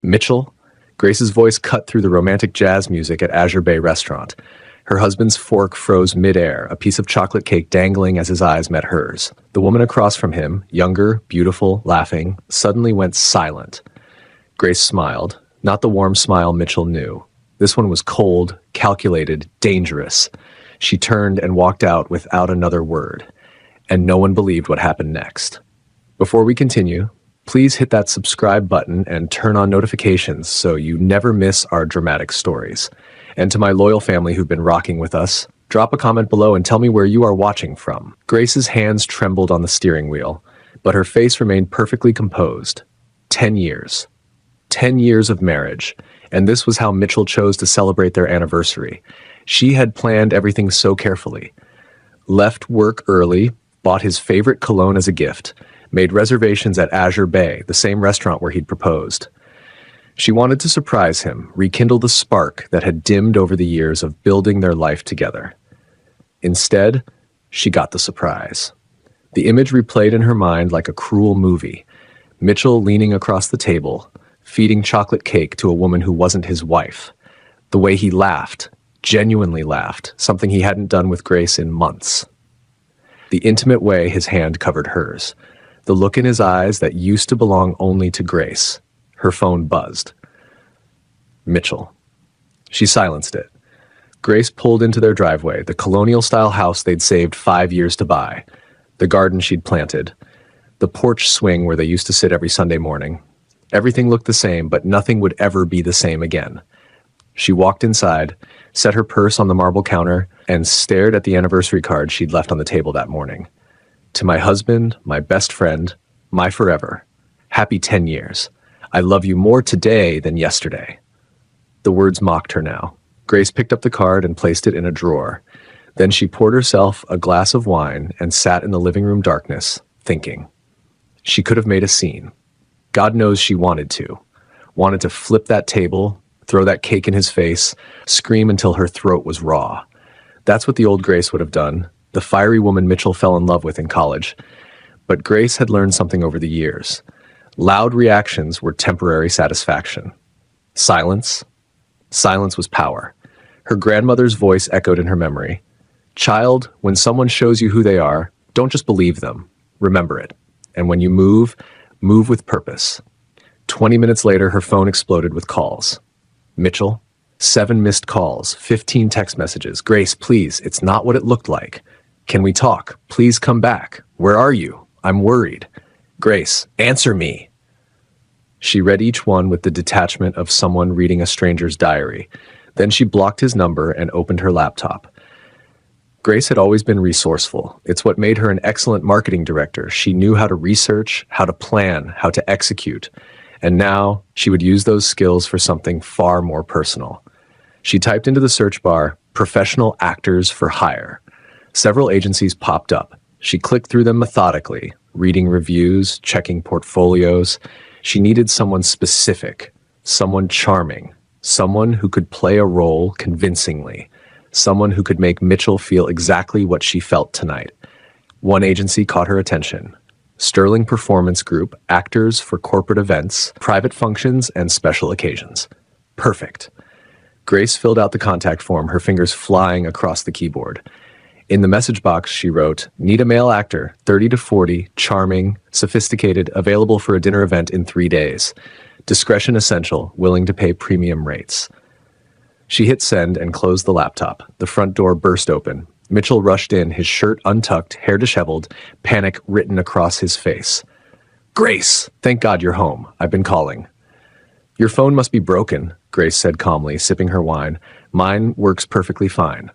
Mitchell? Grace's voice cut through the romantic jazz music at Azure Bay Restaurant. Her husband's fork froze midair, a piece of chocolate cake dangling as his eyes met hers. The woman across from him, younger, beautiful, laughing, suddenly went silent. Grace smiled, not the warm smile Mitchell knew. This one was cold, calculated, dangerous. She turned and walked out without another word, and no one believed what happened next. Before we continue, please hit that subscribe button and turn on notifications so you never miss our dramatic stories. And to my loyal family who've been rocking with us, drop a comment below and tell me where you are watching from. Grace's hands trembled on the steering wheel, but her face remained perfectly composed. 10 years. 10 years of marriage, and this was how Mitchell chose to celebrate their anniversary. She had planned everything so carefully. Left work early, bought his favorite cologne as a gift, made reservations at Azure Bay, the same restaurant where he'd proposed. She wanted to surprise him, rekindle the spark that had dimmed over the years of building their life together. Instead, she got the surprise. The image replayed in her mind like a cruel movie. Mitchell leaning across the table, feeding chocolate cake to a woman who wasn't his wife. The way he laughed, genuinely laughed, something he hadn't done with Grace in months. The intimate way his hand covered hers. The look in his eyes that used to belong only to Grace. Her phone buzzed. Mitchell. She silenced it. Grace pulled into their driveway, the colonial-style house they'd saved 5 years to buy, the garden she'd planted, the porch swing where they used to sit every Sunday morning. Everything looked the same, but nothing would ever be the same again. She walked inside, set her purse on the marble counter, and stared at the anniversary card she'd left on the table that morning. To my husband, my best friend, my forever. Happy 10 years. I love you more today than yesterday. The words mocked her now. Grace picked up the card and placed it in a drawer. Then she poured herself a glass of wine and sat in the living room darkness, thinking. She could have made a scene. God knows she wanted to. Wanted to flip that table, throw that cake in his face, scream until her throat was raw. That's what the old Grace would have done, the fiery woman Mitchell fell in love with in college. But Grace had learned something over the years. Loud reactions were temporary satisfaction. Silence. Silence was power. Her grandmother's voice echoed in her memory. Child, when someone shows you who they are, don't just believe them. Remember it. And when you move, move with purpose. 20 minutes later, her phone exploded with calls. Mitchell, 7 missed calls, 15 text messages. Grace, please, it's not what it looked like. Can we talk? Please come back. Where are you? I'm worried. Grace, answer me. She read each one with the detachment of someone reading a stranger's diary. Then she blocked his number and opened her laptop. Grace had always been resourceful. It's what made her an excellent marketing director. She knew how to research, how to plan, how to execute. And now she would use those skills for something far more personal. She typed into the search bar, "professional actors for hire." Several agencies popped up. She clicked through them methodically, reading reviews, checking portfolios. She needed someone specific, someone charming, someone who could play a role convincingly, someone who could make Mitchell feel exactly what she felt tonight. One agency caught her attention. Sterling Performance Group, actors for corporate events, private functions, and special occasions. Perfect. Grace filled out the contact form, her fingers flying across the keyboard. In the message box, she wrote, "Need a male actor, 30 to 40, charming, sophisticated, available for a dinner event in 3 days. Discretion essential, willing to pay premium rates." She hit send and closed the laptop. The front door burst open. Mitchell rushed in, his shirt untucked, hair disheveled, panic written across his face. "Grace! Thank God you're home. I've been calling." "Your phone must be broken," Grace said calmly, sipping her wine. "Mine works perfectly fine."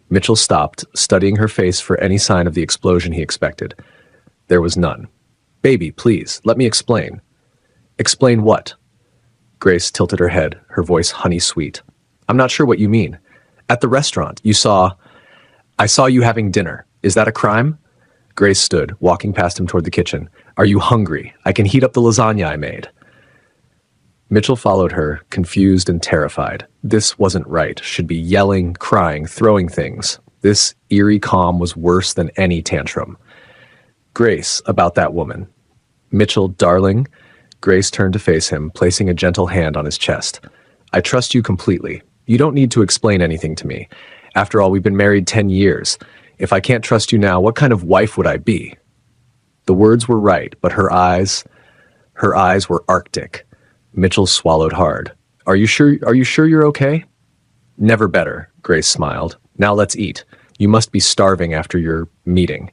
Mitchell stopped, studying her face for any sign of the explosion he expected. There was none. "Baby, please, let me explain." "Explain what?" Grace tilted her head, her voice honey-sweet. "I'm not sure what you mean. At the restaurant, I saw you having dinner. Is that a crime?" Grace stood, walking past him toward the kitchen. "Are you hungry? I can heat up the lasagna I made." Mitchell followed her, confused and terrified. This wasn't right. Should be yelling, crying, throwing things. This eerie calm was worse than any tantrum. "Grace, about that woman." "Mitchell, darling." Grace turned to face him, placing a gentle hand on his chest. I trust you completely. You don't need to explain anything to me. After all, we've been married 10 years. If I can't trust you now, what kind of wife would I be? The words were right, but her eyes were arctic. Mitchell swallowed hard. Are you sure you're okay? Never better, Grace smiled. Now let's eat. You must be starving after your meeting.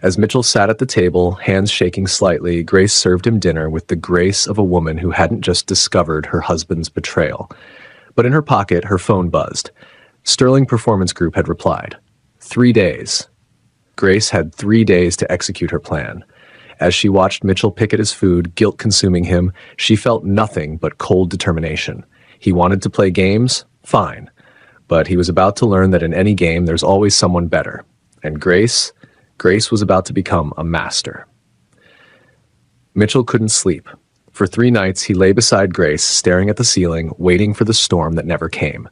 As Mitchell sat at the table, hands shaking slightly, Grace served him dinner with the grace of a woman who hadn't just discovered her husband's betrayal. But in her pocket, her phone buzzed. Sterling Performance Group had replied. 3 days. Grace had 3 days to execute her plan. As she watched Mitchell pick at his food, guilt consuming him, she felt nothing but cold determination. He wanted to play games? Fine. But he was about to learn that in any game there's always someone better. And Grace was about to become a master. Mitchell couldn't sleep. For 3 nights he lay beside Grace, staring at the ceiling, waiting for the storm that never came.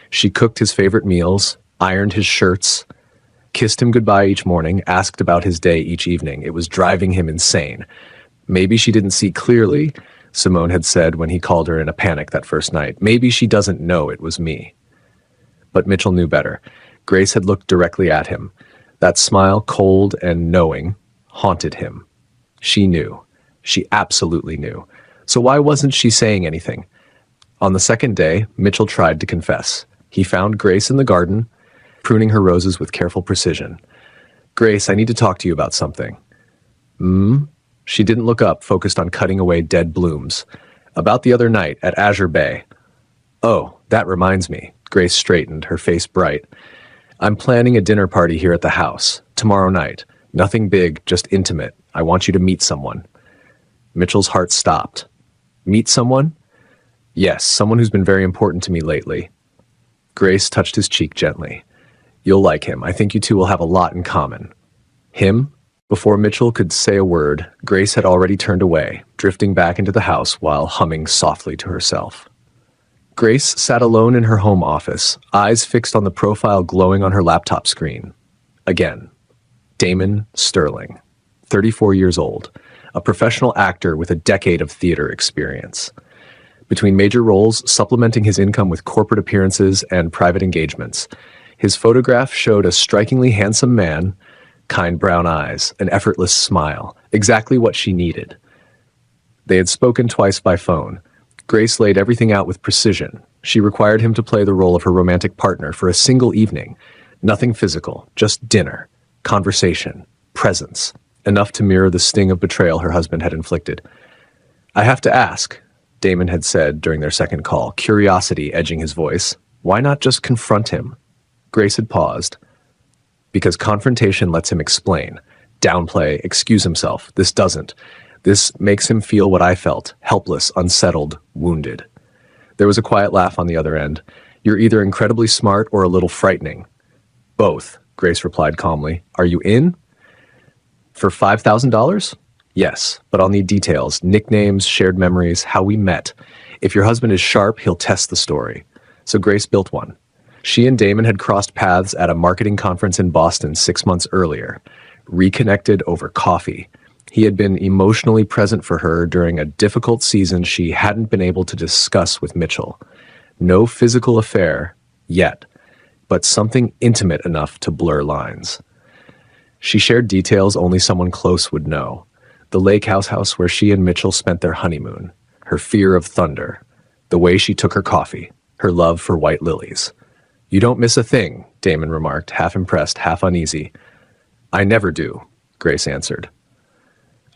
She cooked his favorite meals, ironed his shirts, kissed him goodbye each morning, asked about his day each evening. It was driving him insane. Maybe she didn't see clearly, Simone had said when he called her in a panic that first night. Maybe she doesn't know it was me. But Mitchell knew better. Grace had looked directly at him. That smile, cold and knowing, haunted him. She knew. She absolutely knew. So why wasn't she saying anything? On the second day, Mitchell tried to confess. He found Grace in the garden, pruning her roses with careful precision. Grace, I need to talk to you about something. She didn't look up, focused on cutting away dead blooms. About the other night at Azure Bay. Oh, that reminds me. Grace straightened, her face bright. I'm planning a dinner party here at the house, tomorrow night. Nothing big, just intimate. I want you to meet someone. Mitchell's heart stopped. Meet someone? Yes, someone who's been very important to me lately. Grace touched his cheek gently. You'll like him. I think you two will have a lot in common. Him? Before Mitchell could say a word, Grace had already turned away, drifting back into the house while humming softly to herself. Grace sat alone in her home office, eyes fixed on the profile glowing on her laptop screen. Again, Damon Sterling, 34 years old, a professional actor with a decade of theater experience. Between major roles, supplementing his income with corporate appearances and private engagements, his photograph showed a strikingly handsome man, kind brown eyes, an effortless smile, exactly what she needed. They had spoken twice by phone. Grace laid everything out with precision. She required him to play the role of her romantic partner for a single evening. Nothing physical, just dinner, conversation, presence, enough to mirror the sting of betrayal her husband had inflicted. I have to ask, Damon had said during their second call, curiosity edging his voice. Why not just confront him? Grace had paused. Because confrontation lets him explain, downplay, excuse himself. This doesn't. This makes him feel what I felt, helpless, unsettled, wounded. There was a quiet laugh on the other end. You're either incredibly smart or a little frightening. Both, Grace replied calmly. Are you in? For $5,000? Yes, but I'll need details, nicknames, shared memories, how we met. If your husband is sharp, he'll test the story. So Grace built one. She and Damon had crossed paths at a marketing conference in Boston 6 months earlier, reconnected over coffee. He had been emotionally present for her during a difficult season she hadn't been able to discuss with Mitchell. No physical affair, yet, but something intimate enough to blur lines. She shared details only someone close would know. The lake house where she and Mitchell spent their honeymoon, her fear of thunder, the way she took her coffee, her love for white lilies. You don't miss a thing, Damon remarked, half impressed, half uneasy. I never do, Grace answered.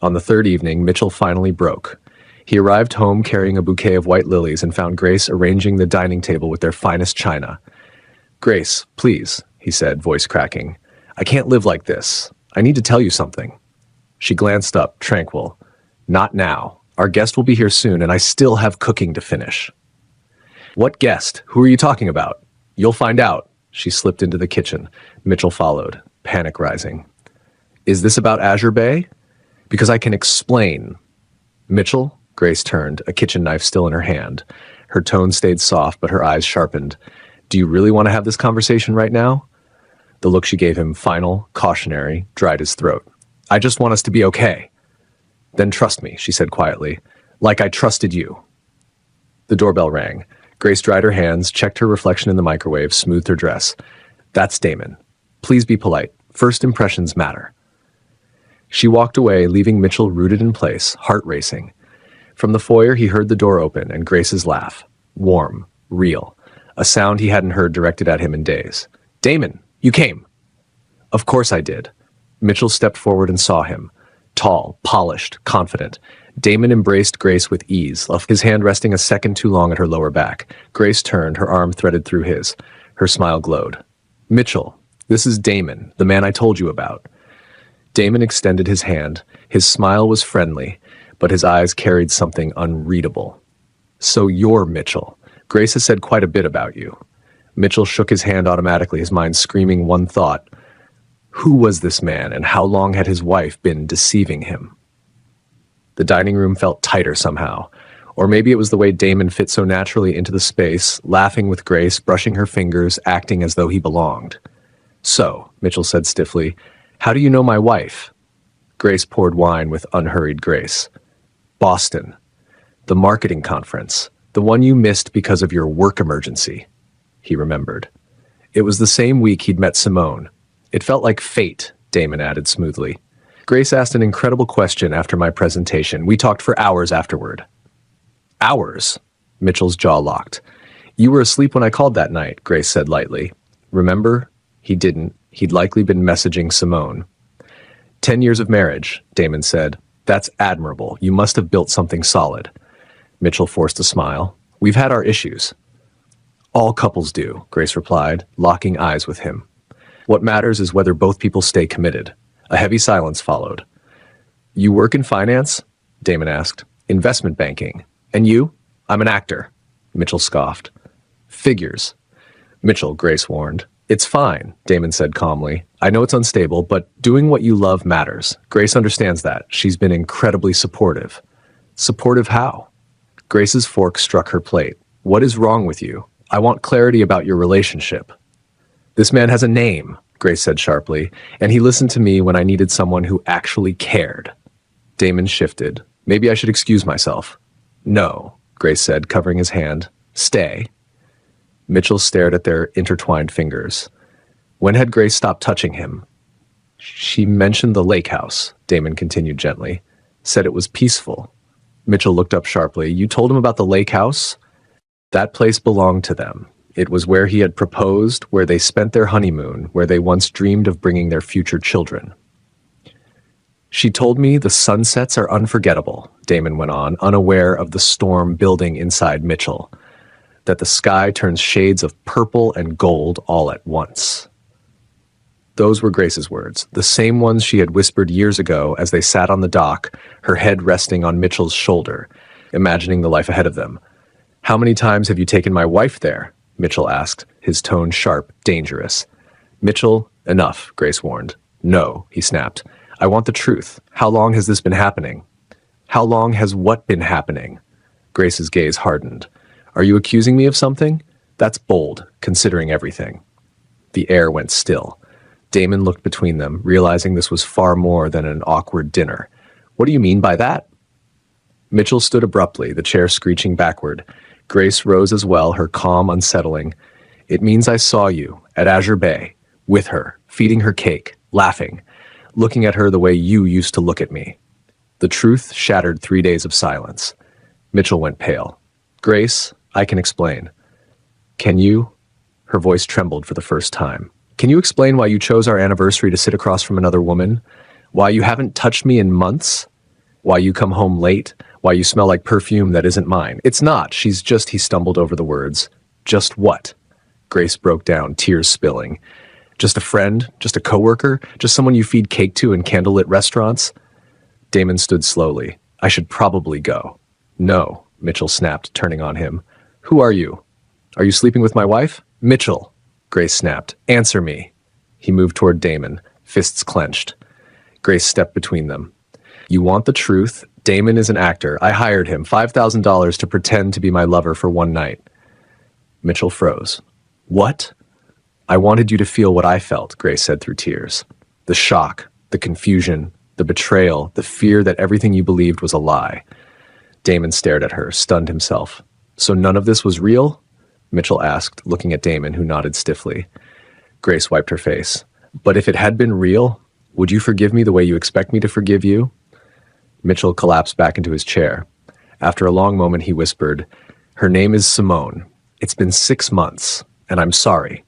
On the third evening, Mitchell finally broke. He arrived home carrying a bouquet of white lilies and found Grace arranging the dining table with their finest china. Grace, please, he said, voice cracking. I can't live like this. I need to tell you something. She glanced up, tranquil. Not now. Our guest will be here soon, and I still have cooking to finish. What guest? Who are you talking about? You'll find out. She slipped into the kitchen. Mitchell followed, panic rising. Is this about Azure Bay? Because I can explain. Mitchell? Grace turned, a kitchen knife still in her hand. Her tone stayed soft, but her eyes sharpened. Do you really want to have this conversation right now? The look she gave him, final, cautionary, dried his throat. I just want us to be okay. Then trust me, she said quietly. Like I trusted you. The doorbell rang. Grace dried her hands, checked her reflection in the microwave, smoothed her dress. That's Damon. Please be polite. First impressions matter. She walked away, leaving Mitchell rooted in place, heart racing. From the foyer, he heard the door open and Grace's laugh. Warm, real. A sound he hadn't heard directed at him in days. Damon, you came. Of course I did. Mitchell stepped forward and saw him. Tall, polished, confident. Damon embraced Grace with ease, his hand resting a second too long at her lower back. Grace turned, her arm threaded through his. Her smile glowed. Mitchell, this is Damon, the man I told you about. Damon extended his hand. His smile was friendly, but his eyes carried something unreadable. So you're Mitchell. Grace has said quite a bit about you. Mitchell shook his hand automatically, his mind screaming one thought. Who was this man, and how long had his wife been deceiving him? The dining room felt tighter somehow. Or maybe it was the way Damon fit so naturally into the space, laughing with Grace, brushing her fingers, acting as though he belonged. So, Mitchell said stiffly, how do you know my wife? Grace poured wine with unhurried grace. Boston. The marketing conference. The one you missed because of your work emergency. He remembered. It was the same week he'd met Simone. It felt like fate, Damon added smoothly. Grace asked an incredible question after my presentation. We talked for hours afterward. Hours? Mitchell's jaw locked. You were asleep when I called that night, Grace said lightly. Remember? He didn't. He'd likely been messaging Simone. 10 years of marriage, Damon said. That's admirable. You must have built something solid. Mitchell forced a smile. We've had our issues. All couples do, Grace replied, locking eyes with him. What matters is whether both people stay committed. A heavy silence followed. You work in finance? Damon asked. Investment banking. And you? I'm an actor. Mitchell scoffed. Figures. Mitchell, Grace warned. It's fine, Damon said calmly. I know it's unstable, but doing what you love matters. Grace understands that. She's been incredibly supportive. Supportive how? Grace's fork struck her plate. What is wrong with you? I want clarity about your relationship. This man has a name, Grace said sharply, and he listened to me when I needed someone who actually cared. Damon shifted. Maybe I should excuse myself. No, Grace said, covering his hand. Stay. Mitchell stared at their intertwined fingers. When had Grace stopped touching him? She mentioned the lake house, Damon continued gently. Said it was peaceful. Mitchell looked up sharply. You told him about the lake house? That place belonged to them. It was where he had proposed, where they spent their honeymoon, where they once dreamed of bringing their future children. She told me the sunsets are unforgettable, Damon went on, unaware of the storm building inside Mitchell. That the sky turns shades of purple and gold all at once. Those were Grace's words, the same ones she had whispered years ago as they sat on the dock, her head resting on Mitchell's shoulder, imagining the life ahead of them. How many times have you taken my wife there? Mitchell asked, his tone sharp, dangerous. Mitchell, enough, Grace warned. No, he snapped. I want the truth. How long has this been happening? How long has what been happening? Grace's gaze hardened. Are you accusing me of something? That's bold, considering everything. The air went still. Damon looked between them, realizing this was far more than an awkward dinner. What do you mean by that? Mitchell stood abruptly, the chair screeching backward. Grace rose as well, her calm unsettling. It means I saw you, at Azure Bay, with her, feeding her cake, laughing, looking at her the way you used to look at me. The truth shattered 3 days of silence. Mitchell went pale. Grace, I can explain. Can you? Her voice trembled for the first time. Can you explain why you chose our anniversary to sit across from another woman? Why you haven't touched me in months? Why you come home late? Why you smell like perfume that isn't mine? It's not. She's just, he stumbled over the words. Just what? Grace broke down, tears spilling. Just a friend? Just a coworker? Just someone you feed cake to in candlelit restaurants? Damon stood slowly. I should probably go. No, Mitchell snapped, turning on him. Who are you? Are you sleeping with my wife? Mitchell, Grace snapped. Answer me. He moved toward Damon, fists clenched. Grace stepped between them. You want the truth? Damon is an actor. I hired him, $5,000 to pretend to be my lover for one night. Mitchell froze. What? I wanted you to feel what I felt, Grace said through tears. The shock, the confusion, the betrayal, the fear that everything you believed was a lie. Damon stared at her, stunned himself. So none of this was real? Mitchell asked, looking at Damon, who nodded stiffly. Grace wiped her face. But if it had been real, would you forgive me the way you expect me to forgive you? Mitchell collapsed back into his chair. After a long moment, he whispered, Her name is Simone. It's been 6 months, and I'm sorry.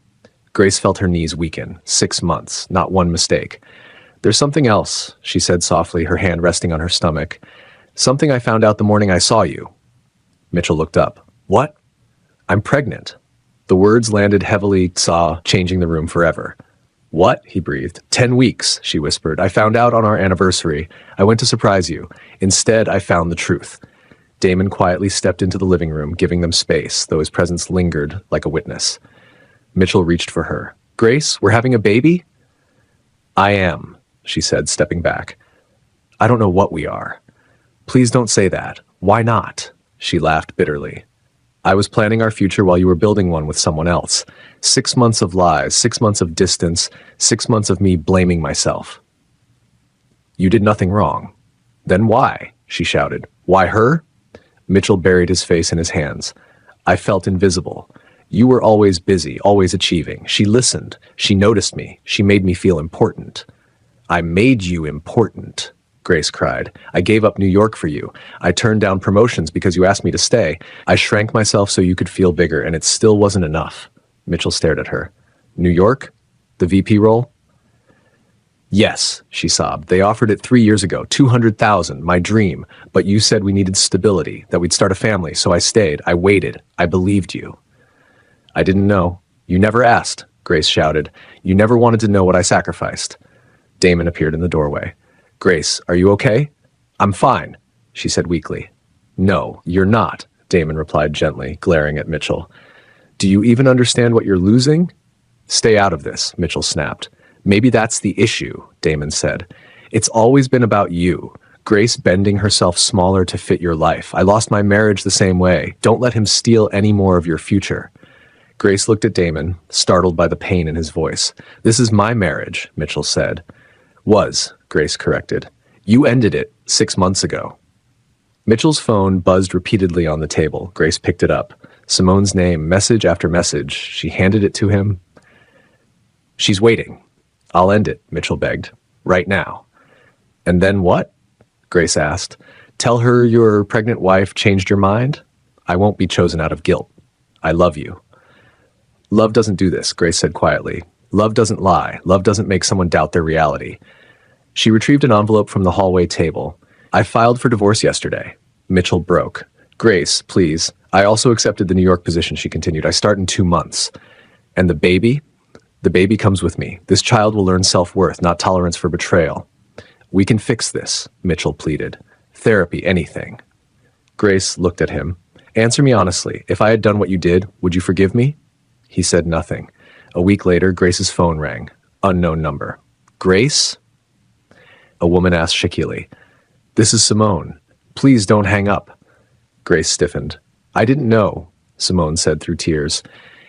Grace felt her knees weaken. 6 months, not one mistake. There's something else, she said softly, her hand resting on her stomach. Something I found out the morning I saw you. Mitchell looked up. What? I'm pregnant. The words landed heavily, changing the room forever. What? He breathed. 10 weeks, she whispered. I found out on our anniversary. I went to surprise you. Instead, I found the truth. Damon quietly stepped into the living room, giving them space, though his presence lingered like a witness. Mitchell reached for her. Grace, we're having a baby? I am, she said, stepping back. I don't know what we are. Please don't say that. Why not? She laughed bitterly. I was planning our future while you were building one with someone else. 6 months of lies, 6 months of distance, 6 months of me blaming myself. You did nothing wrong. Then why? She shouted. Why her? Mitchell buried his face in his hands. I felt invisible. You were always busy, always achieving. She listened. She noticed me. She made me feel important. I made you important, Grace cried. I gave up New York for you. I turned down promotions because you asked me to stay. I shrank myself so you could feel bigger, and it still wasn't enough. Mitchell stared at her. New York? The VP role? Yes, she sobbed. They offered it 3 years ago, 200,000, my dream. But you said we needed stability, that we'd start a family, so I stayed. I waited. I believed you. I didn't know. You never asked, Grace shouted. You never wanted to know what I sacrificed. Damon appeared in the doorway. Grace, are you okay? I'm fine, she said weakly. No, you're not, Damon replied gently, glaring at Mitchell. Do you even understand what you're losing? Stay out of this, Mitchell snapped. Maybe that's the issue, Damon said. It's always been about you. Grace bending herself smaller to fit your life. I lost my marriage the same way. Don't let him steal any more of your future. Grace looked at Damon, startled by the pain in his voice. This is my marriage, Mitchell said. Was, Grace corrected. You ended it 6 months ago. Mitchell's phone buzzed repeatedly on the table. Grace picked it up. Simone's name, message after message. She handed it to him. She's waiting. I'll end it, Mitchell begged. Right now. And then what? Grace asked. Tell her your pregnant wife changed your mind? I won't be chosen out of guilt. I love you. Love doesn't do this, Grace said quietly. Love doesn't lie. Love doesn't make someone doubt their reality. She retrieved an envelope from the hallway table. I filed for divorce yesterday. Mitchell broke. Grace, please. I also accepted the New York position, she continued. I start in 2 months. And the baby? The baby comes with me. This child will learn self-worth, not tolerance for betrayal. We can fix this, Mitchell pleaded. Therapy, anything. Grace looked at him. Answer me honestly. If I had done what you did, would you forgive me? He said nothing. A week later, Grace's phone rang. Unknown number. Grace? A woman asked shakily. This is Simone. Please don't hang up. Grace stiffened. I didn't know, Simone said through tears.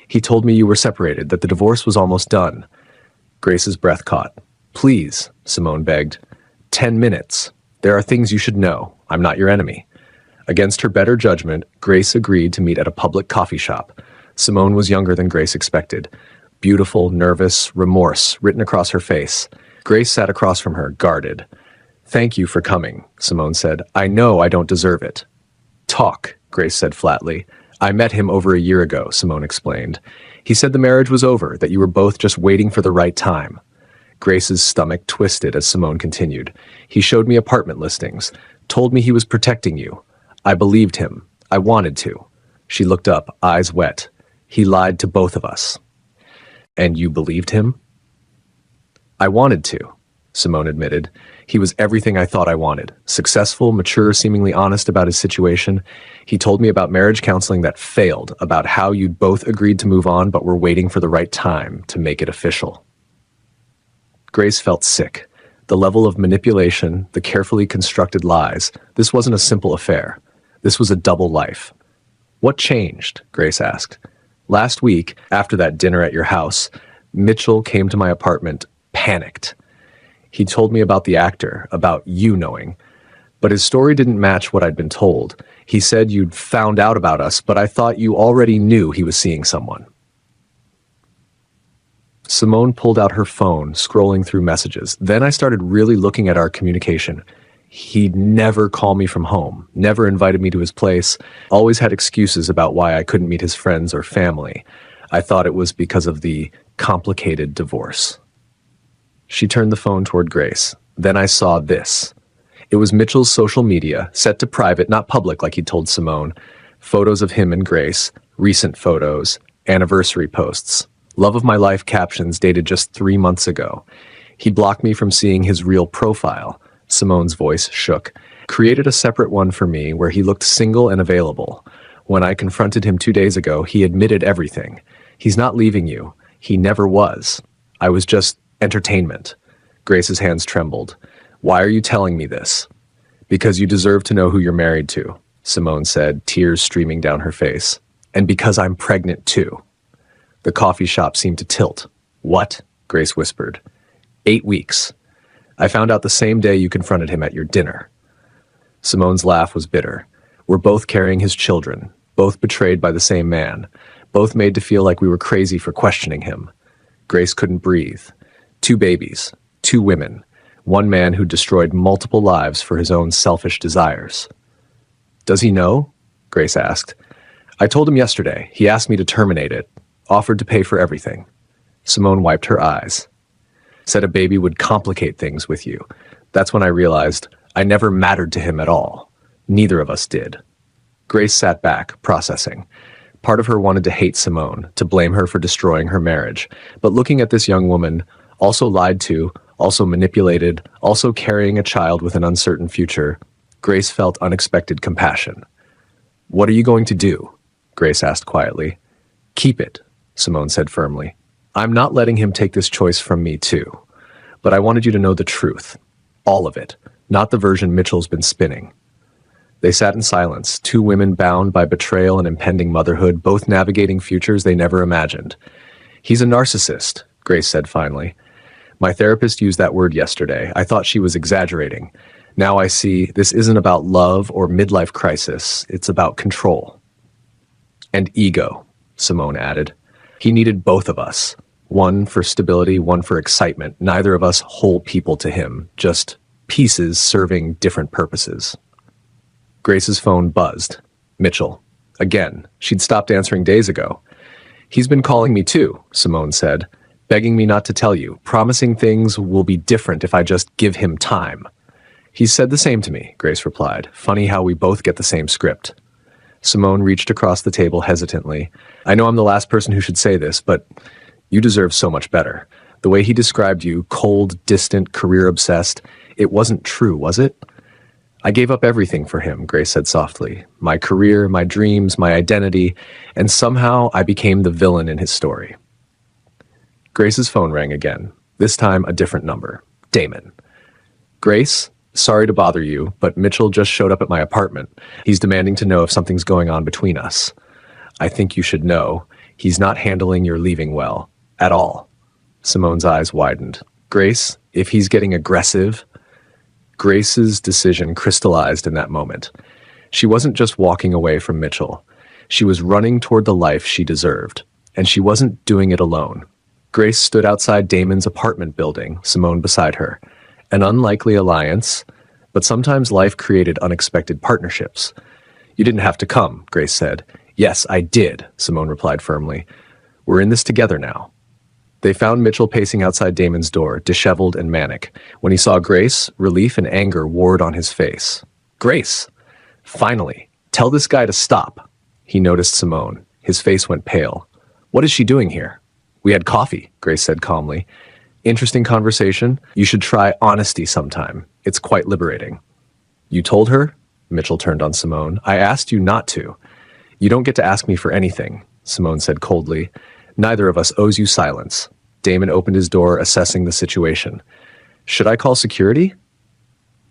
He told me you were separated, that the divorce was almost done. Grace's breath caught. Please, Simone begged. 10 minutes. There are things you should know. I'm not your enemy. Against her better judgment, Grace agreed to meet at a public coffee shop. Simone was younger than Grace expected. Beautiful, nervous, remorse written across her face. Grace sat across from her, guarded. Thank you for coming, Simone said. I know I don't deserve it. Talk, Grace said flatly. I met him over a year ago, Simone explained. He said the marriage was over, that you were both just waiting for the right time. Grace's stomach twisted as Simone continued. He showed me apartment listings, told me he was protecting you. I believed him. I wanted to. She looked up, eyes wet. He lied to both of us. And you believed him? I wanted to, Simone admitted. He was everything I thought I wanted. Successful, mature, seemingly honest about his situation. He told me about marriage counseling that failed, about how you'd both agreed to move on but were waiting for the right time to make it official. Grace felt sick. The level of manipulation, the carefully constructed lies. This wasn't a simple affair. This was a double life. What changed? Grace asked. Last week, after that dinner at your house, Mitchell came to my apartment, panicked. He told me about the actor, about you knowing. But his story didn't match what I'd been told. He said you'd found out about us, but I thought you already knew he was seeing someone. Simone pulled out her phone, scrolling through messages. Then I started really looking at our communication. He'd never call me from home, never invited me to his place, always had excuses about why I couldn't meet his friends or family. I thought it was because of the complicated divorce. She turned the phone toward Grace. Then I saw this. It was Mitchell's social media, set to private, not public like he'd told Simone. Photos of him and Grace, recent photos, anniversary posts. Love of my life captions dated just 3 months ago. He blocked me from seeing his real profile. Simone's voice shook. Created a separate one for me where he looked single and available. When I confronted him 2 days ago, he admitted everything. He's not leaving you. He never was. I was just entertainment. Grace's hands trembled. Why are you telling me this? Because you deserve to know who you're married to, Simone said, tears streaming down her face. And because I'm pregnant too. The coffee shop seemed to tilt. What? Grace whispered. 8 weeks. I found out the same day you confronted him at your dinner. Simone's laugh was bitter. We're both carrying his children, both betrayed by the same man, both made to feel like we were crazy for questioning him. Grace couldn't breathe. 2 babies, 2 women, one man who destroyed multiple lives for his own selfish desires. Does he know? Grace asked. I told him yesterday. He asked me to terminate it, offered to pay for everything. Simone wiped her eyes. Said a baby would complicate things with you. That's when I realized I never mattered to him at all. Neither of us did. Grace sat back, processing. Part of her wanted to hate Simone, to blame her for destroying her marriage. But looking at this young woman, also lied to, also manipulated, also carrying a child with an uncertain future, Grace felt unexpected compassion. What are you going to do? Grace asked quietly. Keep it, Simone said firmly. I'm not letting him take this choice from me too. But I wanted you to know the truth. All of it, not the version Mitchell's been spinning. They sat in silence, 2 women bound by betrayal and impending motherhood, both navigating futures they never imagined. He's a narcissist, Grace said finally. My therapist used that word yesterday. I thought she was exaggerating. Now I see this isn't about love or midlife crisis. It's about control. And ego, Simone added. He needed both of us. One for stability, one for excitement. Neither of us whole people to him, just pieces serving different purposes. Grace's phone buzzed. Mitchell. Again. She'd stopped answering days ago. He's been calling me too, Simone said, begging me not to tell you, promising things will be different if I just give him time. He's said the same to me, Grace replied. Funny how we both get the same script. Simone reached across the table hesitantly. I know I'm the last person who should say this, but you deserve so much better. The way he described you, cold, distant, career-obsessed, it wasn't true, was it? I gave up everything for him, Grace said softly. My career, my dreams, my identity, and somehow I became the villain in his story. Grace's phone rang again, this time a different number. Damon. Grace, sorry to bother you, but Mitchell just showed up at my apartment. He's demanding to know if something's going on between us. I think you should know. He's not handling your leaving well. At all. Simone's eyes widened. Grace, if he's getting aggressive... Grace's decision crystallized in that moment. She wasn't just walking away from Mitchell. She was running toward the life she deserved. And she wasn't doing it alone. Grace stood outside Damon's apartment building, Simone beside her. An unlikely alliance, but sometimes life created unexpected partnerships. You didn't have to come, Grace said. Yes, I did, Simone replied firmly. We're in this together now. They found Mitchell pacing outside Damon's door, disheveled and manic. When he saw Grace, relief and anger warred on his face. Grace! Finally! Tell this guy to stop! He noticed Simone. His face went pale. What is she doing here? We had coffee, Grace said calmly. Interesting conversation. You should try honesty sometime. It's quite liberating. You told her? Mitchell turned on Simone. I asked you not to. You don't get to ask me for anything, Simone said coldly. Neither of us owes you silence. Damon opened his door, assessing the situation. Should I call security?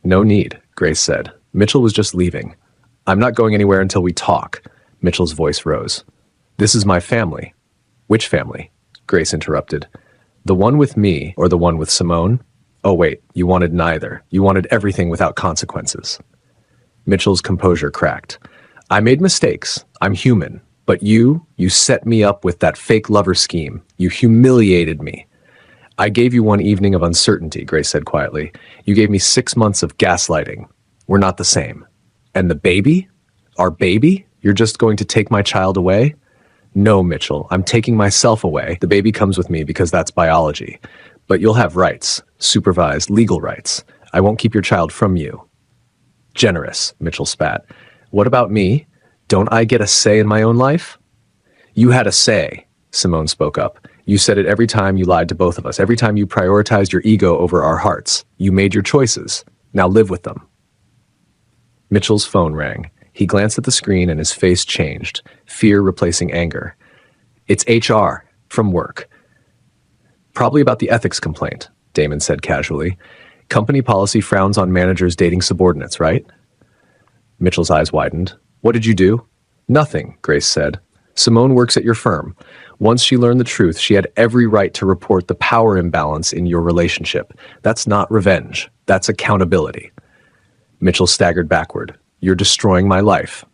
No need, Grace said. Mitchell was just leaving. I'm not going anywhere until we talk. Mitchell's voice rose. This is my family. Which family? Grace interrupted. The one with me or the one with Simone? Oh wait, you wanted neither. You wanted everything without consequences. Mitchell's composure cracked. I made mistakes. I'm human. But you set me up with that fake lover scheme. You humiliated me. I gave you one evening of uncertainty, Grace said quietly. You gave me 6 months of gaslighting. We're not the same. And the baby? Our baby? You're just going to take my child away? No, Mitchell, I'm taking myself away. The baby comes with me because that's biology. But you'll have rights, supervised, legal rights. I won't keep your child from you. Generous, Mitchell spat. What about me? Don't I get a say in my own life? You had a say, Simone spoke up. You said it every time you lied to both of us, every time you prioritized your ego over our hearts. You made your choices. Now live with them. Mitchell's phone rang. He glanced at the screen and his face changed, fear replacing anger. It's HR, from work. Probably about the ethics complaint, Damon said casually. Company policy frowns on managers dating subordinates, right? Mitchell's eyes widened. What did you do? Nothing, Grace said. Simone works at your firm. Once she learned the truth, she had every right to report the power imbalance in your relationship. That's not revenge. That's accountability. Mitchell staggered backward. You're destroying my life.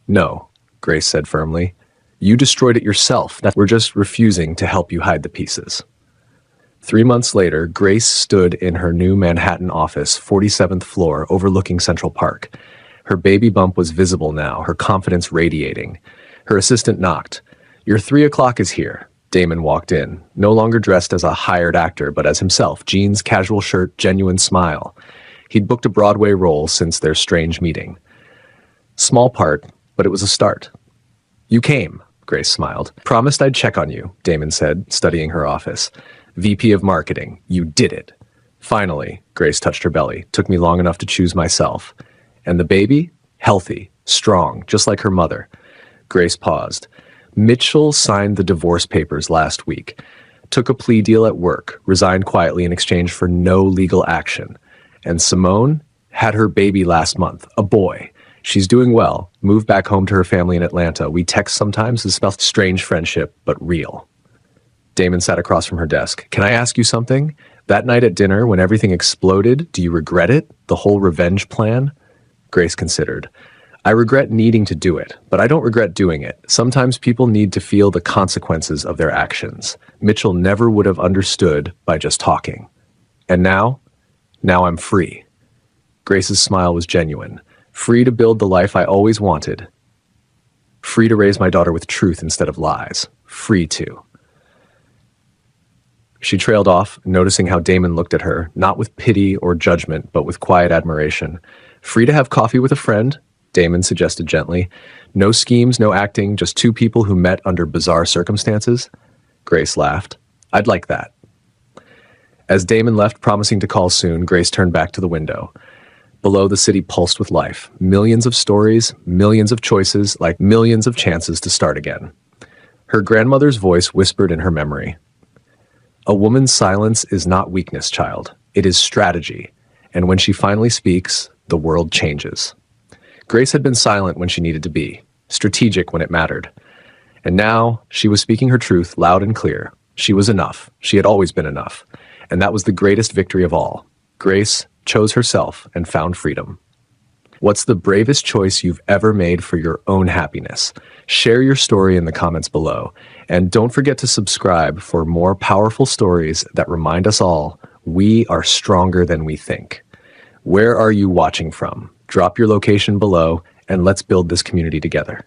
No, Grace said firmly. You destroyed it yourself. We're just refusing to help you hide the pieces. 3 months later, Grace stood in her new Manhattan office, 47th floor, overlooking Central Park. Her baby bump was visible now, her confidence radiating. Her assistant knocked. Your 3 o'clock is here. Damon walked in, no longer dressed as a hired actor, but as himself, jeans, casual shirt, genuine smile. He'd booked a Broadway role since their strange meeting. Small part, but it was a start. You came, Grace smiled. Promised I'd check on you, Damon said, studying her office. VP of Marketing, you did it. Finally, Grace touched her belly. Took me long enough to choose myself. And the baby? Healthy, strong, just like her mother. Grace paused. Mitchell signed the divorce papers last week. Took a plea deal at work, resigned quietly in exchange for no legal action. And Simone had her baby last month, a boy. She's doing well, moved back home to her family in Atlanta. We text sometimes, it's about strange friendship, but real. Damon sat across from her desk. Can I ask you something? That night at dinner, when everything exploded, do you regret it? The whole revenge plan? Grace considered. I regret needing to do it, but I don't regret doing it. Sometimes people need to feel the consequences of their actions. Mitchell never would have understood by just talking. And now I'm free. Grace's smile was genuine. Free to build the life I always wanted. Free to raise my daughter with truth instead of lies. Free to. She trailed off, noticing how Damon looked at her, not with pity or judgment, but with quiet admiration. Free to have coffee with a friend, Damon suggested gently. No schemes, no acting, just 2 people who met under bizarre circumstances. Grace laughed. I'd like that. As Damon left, promising to call soon, Grace turned back to the window. Below, the city pulsed with life. Millions of stories, millions of choices, like millions of chances to start again. Her grandmother's voice whispered in her memory. A woman's silence is not weakness, child. It is strategy. And when she finally speaks, the world changes. Grace had been silent when she needed to be, strategic when it mattered. And now she was speaking her truth loud and clear. She was enough. She had always been enough. And that was the greatest victory of all. Grace chose herself and found freedom. What's the bravest choice you've ever made for your own happiness? Share your story in the comments below. And don't forget to subscribe for more powerful stories that remind us all we are stronger than we think. Where are you watching from? Drop your location below and let's build this community together.